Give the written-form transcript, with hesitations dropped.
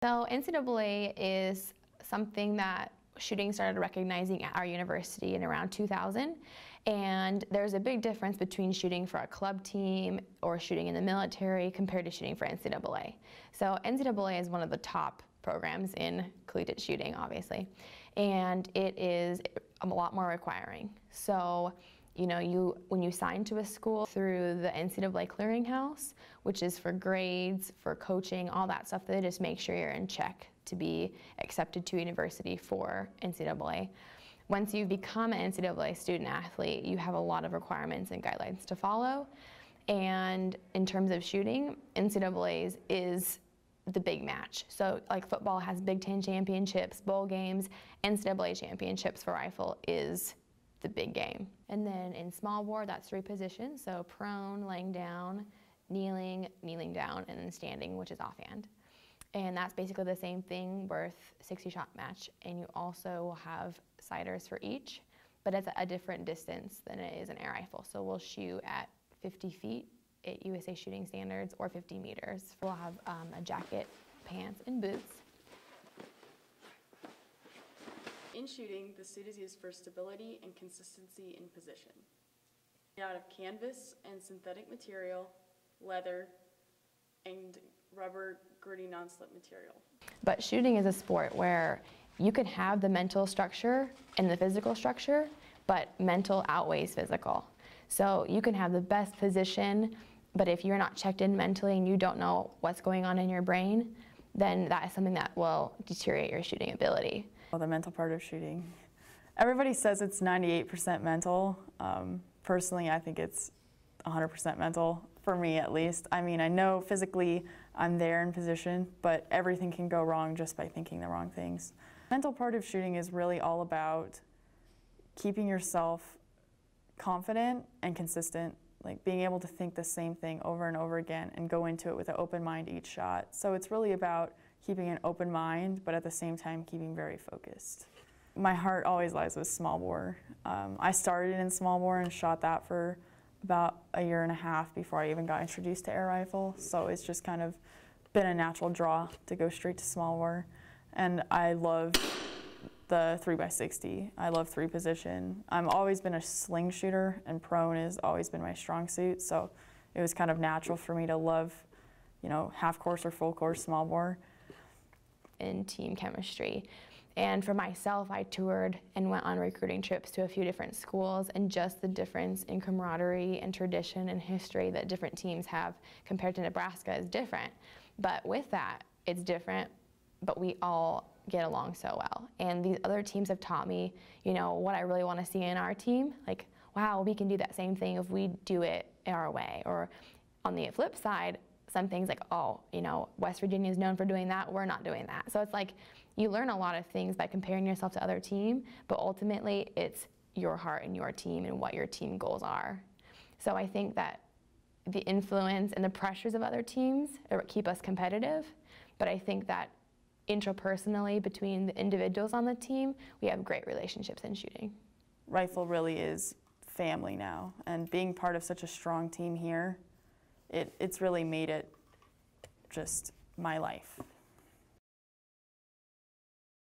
So NCAA is something that shooting started recognizing at our university in around 2000, and there's a big difference between shooting for a club team or shooting in the military compared to shooting for NCAA. So NCAA is one of the top programs in collegiate shooting, obviously, and it is a lot more requiring. So you know, when you sign to a school through the NCAA clearinghouse, which is for grades, for coaching, all that stuff, they just make sure you're in check to be accepted to university for NCAA. Once you become an NCAA student athlete, you have a lot of requirements and guidelines to follow. And in terms of shooting, NCAA's is the big match. So like football has Big Ten championships, bowl games, NCAA championships for rifle is the big game. And then in small bore, that's 3 positions, so prone, laying down, kneeling, kneeling down, and then standing, which is offhand. And that's basically the same thing, worth 60-shot match. And you also will have sighters for each, but it's a different distance than it is an air rifle. So we'll shoot at 50 feet at USA shooting standards, or 50 meters. We'll have a jacket, pants, and boots. In shooting, the suit is used for stability and consistency in position. Made out of canvas and synthetic material, leather, and rubber gritty non-slip material. But shooting is a sport where you can have the mental structure and the physical structure, but mental outweighs physical. So you can have the best position, but if you're not checked in mentally and you don't know what's going on in your brain, then that is something that will deteriorate your shooting ability. Well, the mental part of shooting. Everybody says it's 98% mental. Personally, I think it's 100% mental, for me at least. I mean, I know physically I'm there in position, but everything can go wrong just by thinking the wrong things. The mental part of shooting is really all about keeping yourself confident and consistent, like being able to think the same thing over and over again and go into it with an open mind each shot. So it's really about keeping an open mind, but at the same time keeping very focused. My heart always lies with small bore. I started in small bore and shot that for about a year and a half before I even got introduced to air rifle. So it's just kind of been a natural draw to go straight to small bore. And I love the 3x60. I love 3 position. I've always been a sling shooter, and prone has always been my strong suit. So it was kind of natural for me to love, you know, half course or full course small bore. In team chemistry. And for myself, I toured and went on recruiting trips to a few different schools, and just the difference in camaraderie and tradition and history that different teams have compared to Nebraska is different. But with that, it's different, but we all get along so well. And these other teams have taught me, you know, what I really want to see in our team. Like, wow, we can do that same thing if we do it our way. Or on the flip side, some things like, oh, you know, West Virginia is known for doing that, we're not doing that. So it's like you learn a lot of things by comparing yourself to other teams, but ultimately it's your heart and your team and what your team goals are. So I think that the influence and the pressures of other teams keep us competitive, but I think that intrapersonally between the individuals on the team, we have great relationships in shooting. Rifle really is family now, and being part of such a strong team here, it's really made it just my life.